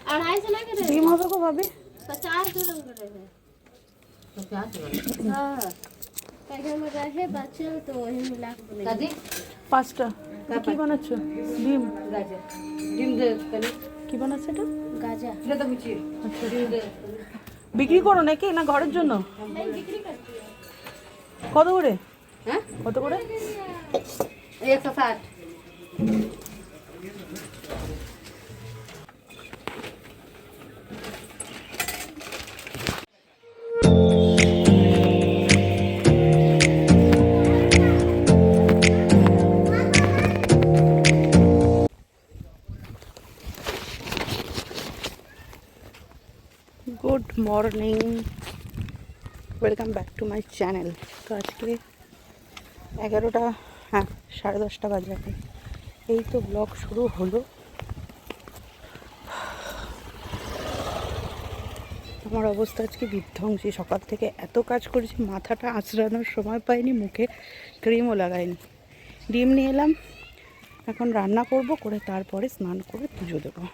250 लग रहे ডিম হবে গো ভাবি 50 ग्राम रहे हैं 50 ग्राम हाँ पहले में रहे बचल तो वही मिला के बनेगा दादी 5টা কি বানাচ্ছো ডিম गाजर ডিম দে কলি কি বানাচ্ছো এটা गाजर ले तो मुझे আচ্ছা ডিম दे বিক্রি করো নাকি না ঘরের জন্য नहीं बिक्री करती है কত করে हैं কত করে 160 good morning welcome back to my channel. তো আজকে 11টা হ্যাঁ 10:30 বাজে এখন। এই তো ব্লগ শুরু হলো। আমার অবস্থা আজকে বিধ্বংসী। সকাল থেকে এত কাজ করেছি, মাথাটা আঁচড়ানোর সময় পাইনি, মুখে ক্রিমও লাগাইনি। ডিম নিয়ে এলাম, এখন রান্না করব, করে তারপরে স্নান করে পুজো দেবো,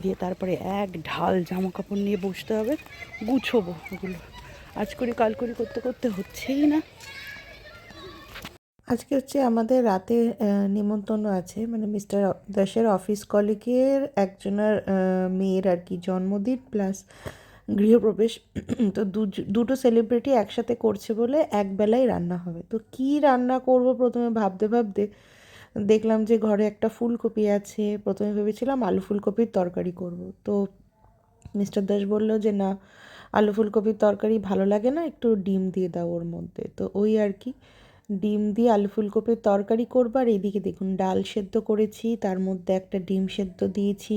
দিয়ে তারপরে এক ঢাল জামা কাপড় নিয়ে বসতে হবে, গুছোবো ওগুলো। আজ করি কাল করি করতে করতে হচ্ছেই না। আজকে হচ্ছে আমাদের রাতে নিমন্ত্রণ আছে, মানে মিস্টার দাসের অফিস কলিগের একজনের মেয়ের আর কি জন্মদিন প্লাস গৃহপ্রবেশ। তো দুটো সেলিব্রিটি একসাথে করছে বলে একবেলাই রান্না হবে। তো কি রান্না করব প্রথমে ভাবতে ভাবতে দেখলাম যে ঘরে একটা ফুলকপি আছে। প্রথমে ভেবেছিলাম আলু ফুলকপির তরকারি করব, তো মিস্টার দাস বলল যে না, আলু ফুলকপির তরকারি ভালো লাগে না, একটু ডিম দিয়ে দাও ওর মধ্যে। তো ওই আর কি ডিম দিয়ে আলু ফুলকপির তরকারি করবো। আর এইদিকে দেখুন ডাল সেদ্ধ করেছি, তার মধ্যে একটা ডিম সেদ্ধ দিয়েছি,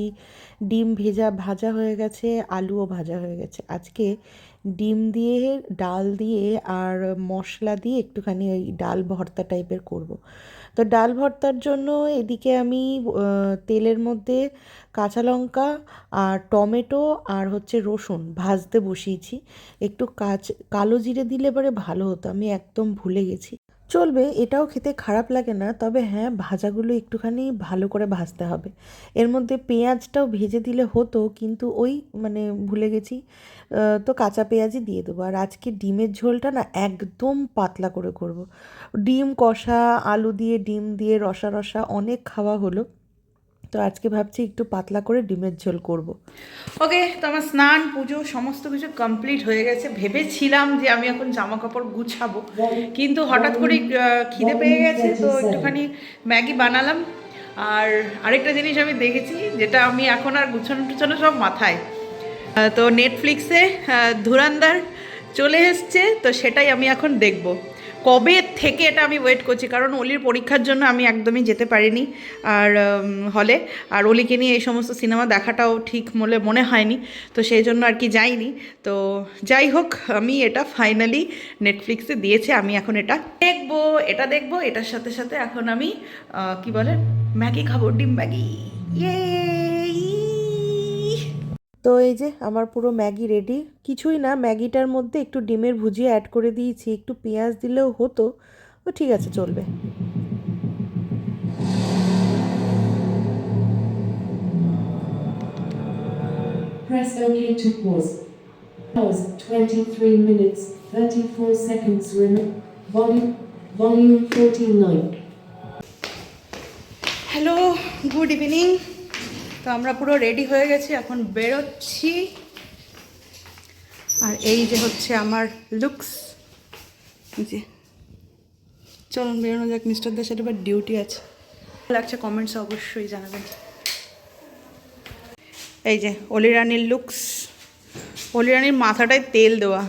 ডিম ভাজা হয়ে গেছে, আলুও ভাজা হয়ে গেছে। আজকে ডিম দিয়ে ডাল দিয়ে আর মশলা দিয়ে একটুখানি ওই ডাল ভর্তা টাইপের করব। তো ডাল ভর্তার জন্য এদিকে আমি তেলের মধ্যে কাঁচা লঙ্কা আর টমেটো আর হচ্ছে রসুন ভাজতে বসিয়েছি। একটু কালো জিরে দিলে পরে ভালো হতো, আমি একদম ভুলে গেছি। চলবে, এটাও খেতে খারাপ লাগে না, তবে হ্যাঁ ভাজাগুলো একটুখানি ভালো করে ভাজতে হবে। এর মধ্যে পেঁয়াজটাও ভেজে দিলে হতো, কিন্তু ওই মানে ভুলে গেছি। তো কাঁচা পেঁয়াজই দিয়ে দেবো। আর আজকে ডিমের ঝোলটা না একদম পাতলা করে করব। ডিম কষা, আলু দিয়ে ডিম দিয়ে রসা রসা অনেক খাওয়া হলো, তো আজকে ভাবছি একটু পাতলা করে ডিমের ঝোল করব। ওকে, তো আমার স্নান পুজো সমস্ত কিছু কমপ্লিট হয়ে গেছে। ভেবেছিলাম যে আমি এখন জামা কাপড় গুছাবো, কিন্তু হঠাৎ করে খিদে পেয়ে গেছে, তো একটুখানি ম্যাগি বানালাম। আর আরেকটা জিনিস আমি দেখেছি, যেটা আমি এখন আর গুছানো টুছানো সব মাথায়। তো নেটফ্লিক্সে ধুরন্ধর চলে এসছে, তো সেটাই আমি এখন দেখব। কবে থেকে এটা আমি ওয়েট করছি, কারণ অলির পরীক্ষার জন্য আমি একদমই যেতে পারিনি আর হলে। আর অলিকে নিয়ে এই সমস্ত সিনেমা দেখাটাও ঠিক মনে হয়নি, তো সেই জন্য আর কি যাইনি। তো যাই হোক, আমি এটা ফাইনালি নেটফ্লিক্সে দিয়েছে, আমি এখন এটা দেখবো। এটার সাথে সাথে এখন আমি কি বলে ম্যাগি খাবো, ডিম ম্যাগি। ইয়ে, তো এই যে আমার পুরো ম্যাগি রেডি। কিছুই না, ম্যাগিটার মধ্যে একটু ডিমের ভুজিয়া অ্যাড করে দিয়েছি, একটু পেঁয়াজ দিলেও হতো, তো ঠিক আছে চলবে। Press OK to pause. Pause 23 minutes 34 seconds. Volume 49. Hello, good evening. তো আমরা পুরো রেডি হয়ে গেছি, এখন বেরোচ্ছি। আর এই যে হচ্ছে আমার লুকস। জি, চলুন বেরোনো যাক। মিস্টার দাসের এবার ডিউটি আছে। লাগছে কমেন্টসে অবশ্যই জানাবেন। এই যে অলিরানির লুকস। অলিরানির মাথাটায় তেল দেওয়া,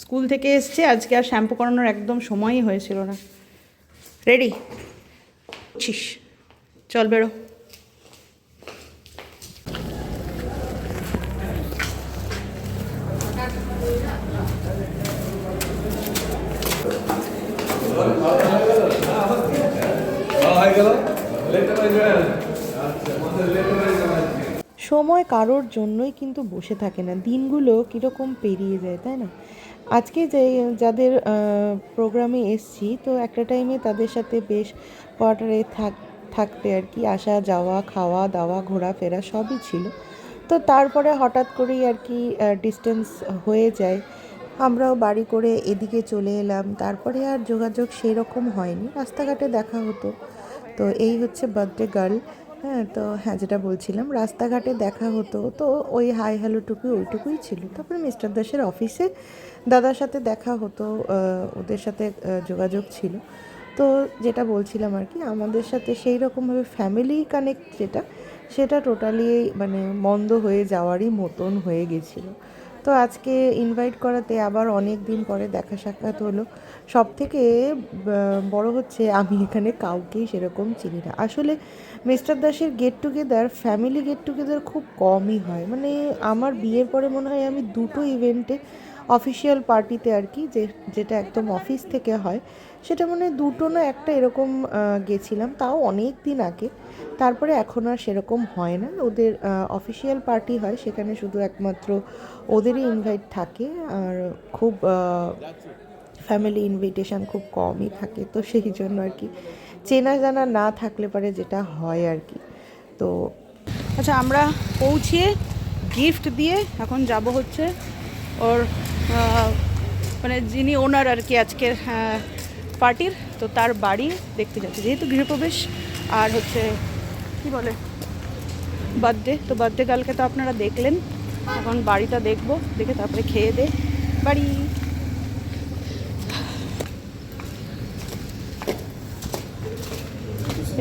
স্কুল থেকে এসছে, আজকে আর শ্যাম্পু করানোর একদম সময়ই হয়েছিল না। রেডি ছিস, চল বেরো। সময় কারোর জন্যই কিন্তু বসে থাকে না, দিনগুলো কীরকম পেরিয়ে যায়, তাই না? আজকে যাদের প্রোগ্রামে এসছি, তো একটা টাইমে তাদের সাথে বেশ কোয়ার্টারে থাকতে আর কি আসা যাওয়া, খাওয়া দাওয়া, ঘোরাফেরা সবই ছিল। তো তারপরে হঠাৎ করেই আর কি ডিস্টেন্স হয়ে যায়, আমরাও বাড়ি করে এদিকে চলে এলাম, তারপরে আর যোগাযোগ সেই রকম হয়নি, রাস্তাঘাটে দেখা হতো। তো এই হচ্ছে বার্থডে গার্ল। হ্যাঁ, তো হ্যাঁ, যেটা বলছিলাম, রাস্তাঘাটে দেখা হতো, তো ওই হাই হ্যালোটুকু ওইটুকুই ছিল। তারপরে মিস্টার দাসের অফিসে দাদার সাথে দেখা হতো, ওদের সাথে যোগাযোগ ছিল। তো যেটা বলছিলাম আর কি, আমাদের সাথে সেই রকমভাবে ফ্যামিলি কানেক্ট যেটা, সেটা টোটালি মানে মন্দ হয়ে যাওয়ারই মতন হয়ে গেছিলো। তো আজকে ইনভাইট করাতে আবার অনেক দিন পরে দেখা সাক্ষাৎ হলো। সব থেকে বড় হচ্ছে, আমি এখানে কাউকেই সেরকম চিনি না। আসলে মিস্টার দাসের get together, family get together খুব কমই হয়। মানে আমার বিয়ের পরে মনে হয় আমি দুটো ইভেন্টে, অফিসিয়াল পার্টিতে আর কি, যেটা একদম অফিস থেকে হয়, সেটা মানে দুটো না একটা এরকম গেছিলাম, তাও অনেক দিন আগে। তারপরে এখন আর সেরকম হয় না। ওদের অফিসিয়াল পার্টি হয়, সেখানে শুধু একমাত্র ওদেরই ইনভাইট থাকে, আর খুব ফ্যামিলি ইনভিটেশন খুব কমই থাকে। তো সেই জন্য আর কি চেনা জানা না থাকলে পারে যেটা হয় আর কি। তো আচ্ছা, আমরা পৌঁছিয়ে গিফট দিয়ে এখন যাব হচ্ছে ওর মানে যিনি ওনার আর কি আজকের পার্টির, তো তার বাড়ি দেখতে যাচ্ছি, যেহেতু গৃহপ্রবেশ আর হচ্ছে কি বলে বার্থডে। তো বার্থডে কালকে তো আপনারা দেখলেন, এখন বাড়িটা দেখবো, দেখে তারপরে খেয়ে দে বাড়ি।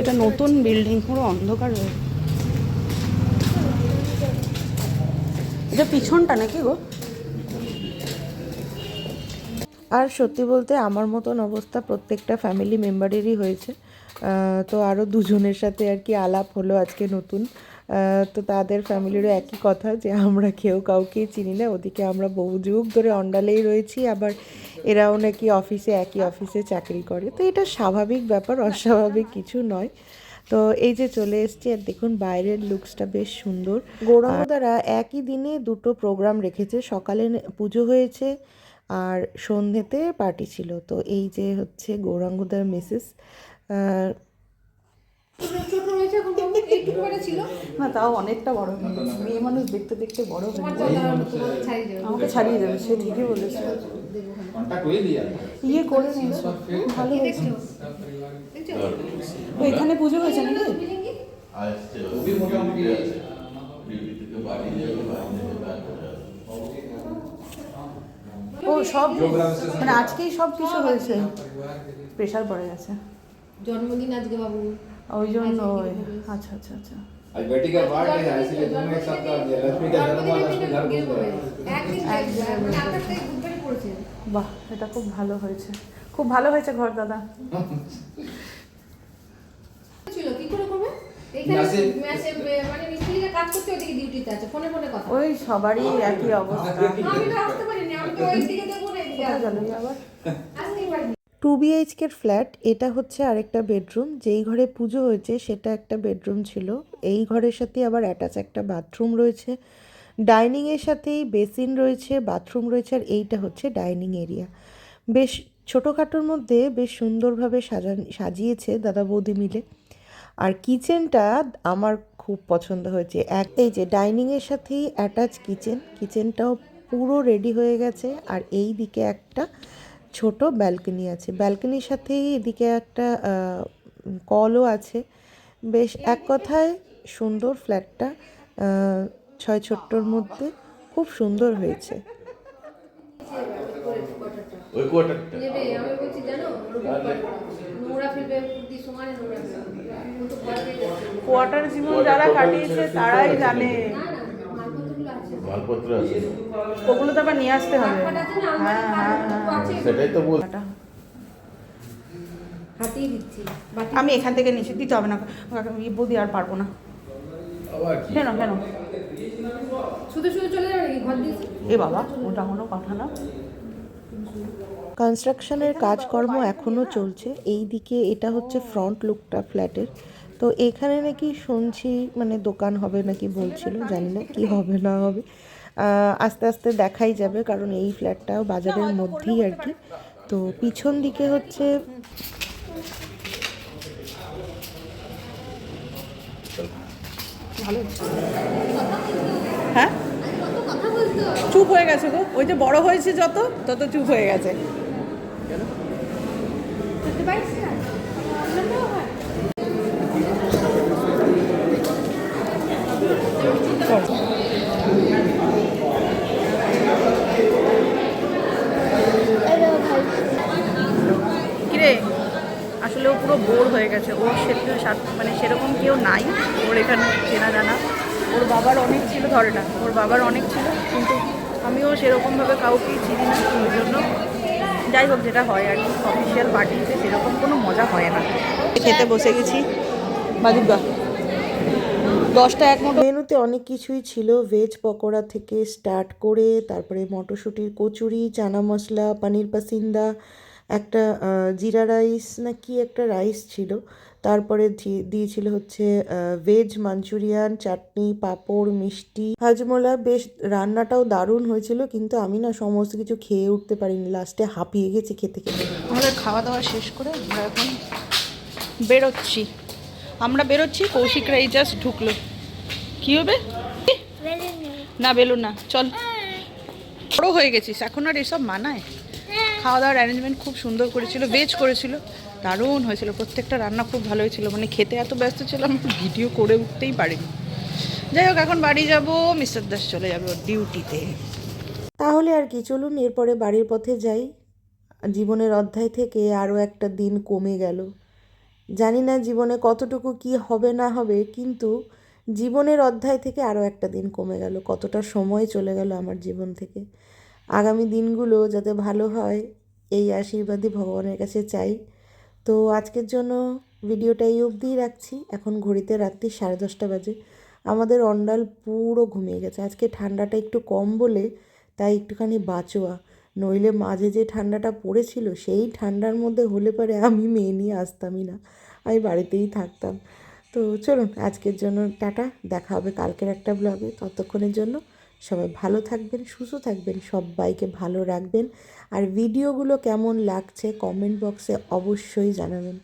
এটা নতুন বিল্ডিং, পুরো অন্ধকার হয়ে, এটা পিছনটা নাকি গো? আর সত্যি বলতে আমার মতন অবস্থা প্রত্যেকটা ফ্যামিলি মেম্বারেরই হয়েছে। তো আরও দুজনের সাথে আর কি আলাপ হলো আজকে নতুন। তো তাদের ফ্যামিলিরও একই কথা, যে আমরা কেউ কাউকেই চিনি না, ওদিকে আমরা বহু যুগ ধরে অন্ডালেই রয়েছি, আবার এরাও নাকি একই অফিসে চাকরি করে। তো এটা স্বাভাবিক ব্যাপার, অস্বাভাবিক কিছু নয়। তো এই যে চলে এসছি, আর দেখুন বাইরের লুকসটা বেশ সুন্দর। গৌরাঙ্গদারা একই দিনে দুটো প্রোগ্রাম রেখেছে, সকালে পুজো হয়েছে আর সন্ধ্যেতে পার্টি ছিল। তো এই যে হচ্ছে গৌরাঙ্গদার মিসেস, না তাও অনেকটা বড় হয়ে গেছে, মেয়ে মানুষ দেখতে দেখতে বড় হয়ে গেছে, আমাকে ছাড়িয়ে যাবে, সে ঠিকই বলেছে। ইয়ে করে নিয়েছো, ভালো হয়েছে। ও, এখানে পুজো হয়েছে নাকি? ও সব মানে আজকেই সব কিছু হয়েছে, প্রেশার পড়ে গেছে, জন্মদিন আজকে বাবু, ওই জন্য। আচ্ছা আচ্ছা আচ্ছা, आज बेटी का बर्थडे है इसलिए दोनों एक साथ कर दिया। लक्ष्मी का जन्म हुआ, लक्ष्मी घर घुस गए। একদিন আপনার থেকে বুধবারই পড়েছে। বাহ, এটা খুব ভালো হয়েছে, খুব ভালো হয়েছে ঘর দাদা। ছিল কি করে করবে এখানে মেসে, মানে মিস্ত্রিরা কাজ করতে ওদিকে ডিউটিতে আছে, ফোনে ফোনে কথা। ওই সবারই একই অবস্থা। আমি তো আসতে পারিনি, আমি তো ওই দিকে দেখব না, এদিকে কোথায় গেল আবার? আসতেই পারিনি। 2 BHKর ফ্ল্যাট। এটা হচ্ছে আরেকটা বেডরুম। যেই ঘরে পুজো হয়েছে সেটা একটা বেডরুম ছিল। এই ঘরের সাথে আবার অ্যাটাচ একটা বাথরুম রয়েছে, ডাইনিংয়ের সাথেই বেসিন রয়েছে, বাথরুম রয়েছে, আর এইটা হচ্ছে ডাইনিং এরিয়া। বেশ ছোটোখাটোর মধ্যে বেশ সুন্দরভাবে সাজিয়েছে দাদা বৌদি মিলে। আর কিচেনটা আমার খুব পছন্দ হয়েছে। এই যে ডাইনিংয়ের সাথেই অ্যাটাচ কিচেনটাও পুরো রেডি হয়ে গেছে। আর এই দিকে একটা ছোট ব্যালকনি আছে, ব্যালকনির সাথেই এদিকে একটা কলও আছে। বেশ এক কথায় সুন্দর ফ্ল্যাটটা, 6 মধ্যে খুব সুন্দর হয়েছে। ওই কোয়ার্টারটা নেবে আমি বলছি জানো, নোংরা ফেলবে, কুর্তি সমানে নোংরা ফেলবে, আমি তো ভয় পেয়ে যাচ্ছি। কোয়ার্টার জীবন যারা কাটিয়েছে তারাই জানে, না না মালপত্রগুলো আছে, মালপত্র আছে, ওগুলো তো আবার নিয়ে আসতে হবে। কাঠপাট আছে না, আমার কাঠপাট আছে, সেটাই তো বল। হাতেই দিচ্ছি বাটি। আমি এখান থেকে নিচে দিতে হবে না, বৌদি আর পারবো না। আবার কি কেন কেন শুধু শুধু চলে যাবে নাকি ঘর দিয়েছি? এ বাবা, ওটা কোনো কথা না। কনস্ট্রাকশনের কাজকর্ম এখনও চলছে। এই দিকে এটা হচ্ছে ফ্রন্ট লুকটা ফ্ল্যাটের। তো এখানে নাকি শুনছি মানে দোকান হবে নাকি বলছিল, জানি না কি হবে না হবে, আস্তে আস্তে দেখাই যাবে, কারণ এই ফ্ল্যাটটাও বাজারের মধ্যেই আর কি। তো পিছন দিকে হচ্ছে ভালো হ্যাঁ চুপ হয়ে গেছে গো, ওই যে বড় হয়েছে যত তত চুপ হয়ে গেছে। কিরে আসলে ও পুরো বোর হয়ে গেছে, ওর মানে সেরকম কেউ নাই ওর এখানে চেনা জানা। ওর বাবার অনেক ছিল, ধরে না, ওর বাবার অনেক ছিল, কিন্তু আমিও সেরকমভাবে কাউকেই চিনি না, ওই জন্য যাই হোক যেটা হয় আর কি, অফিসিয়াল পার্টিতে সেরকম কোনো মজা হয় না। খেতে বসে গেছি বাদুগা 10টা এক মতো। মেনুতে অনেক কিছুই ছিল, ভেজ পকোড়া থেকে স্টার্ট করে তারপরে মটরশুঁটির কচুরি, চানা মশলা, পানির পাসিন্দা, একটা জিরা রাইস না কি একটা রাইস ছিল, তারপরে দিয়েছিল হচ্ছে ভেজ মাঞ্চুরিয়ান, চাটনি, পাঁপড়, মিষ্টি, হাজমোলা। বেশ রান্নাটাও দারুণ হয়েছিল, কিন্তু আমি না সমস্ত কিছু খেয়ে উঠতে পারিনি, লাস্টে হাঁপিয়ে গেছি খেতে খেতে। আমাদের খাওয়া দাওয়া শেষ করে আমরা এখন বেরোচ্ছি। কৌশিকরা এই জাস্ট ঢুকলো। কি হবে না বেলুন না, চল, বড় হয়ে গেছিস এখন আর এসব মানায়। খাওয়া দাওয়ার অ্যারেঞ্জমেন্ট খুব সুন্দর করেছিল, ভেজ করেছিল, দারুণ হয়েছিল, প্রত্যেকটা রান্না খুব ভালো হয়েছিল। মানে খেতে এত ব্যস্ত ছিলাম ভিডিও করে উঠতেই পারিনি। যাই হোক এখন বাড়ি যাব, মিস্টার দাস চলে যাবে ওর ডিউটিতে। তাহলে আর কি, চলুন এরপরে বাড়ির পথে যাই। জীবনের অধ্যায় থেকে আরও একটা দিন কমে গেল। জানি না জীবনে কতটুকু কি হবে না হবে, কিন্তু জীবনের অধ্যায় থেকে আরও একটা দিন কমে গেল। কতটা সময় চলে গেল আমার জীবন থেকে। আগামী দিনগুলো যাতে ভালো হয় এই আশীর্বাদই ভগবানের কাছে চাই। তো আজকের জন্য ভিডিওটা এই অবধিই রাখছি। এখন ঘড়িতে রাত্রি 10:30 বাজে। আমাদের অন্ডাল পুরো ঘুমিয়ে গেছে। আজকে ঠান্ডাটা একটু কম বলে তাই একটুখানি বাঁচোয়া, নইলে মাঝে যে ঠান্ডাটা পড়েছিল সেই ঠান্ডার মধ্যে হলে পরে আমি মেয়ে নিয়ে আসতামই না, আমি বাড়িতেই থাকতাম। তো চলুন আজকের জন্য টাটা, দেখা হবে কালকের একটা ব্লগে। ততক্ষণের জন্য সবাই ভালো থাকবেন, সুস্থ থাকবেন, সবাইকে ভালো রাখবেন। আর ভিডিওগুলো কেমন লাগছে কমেন্ট বক্সে অবশ্যই জানাবেন।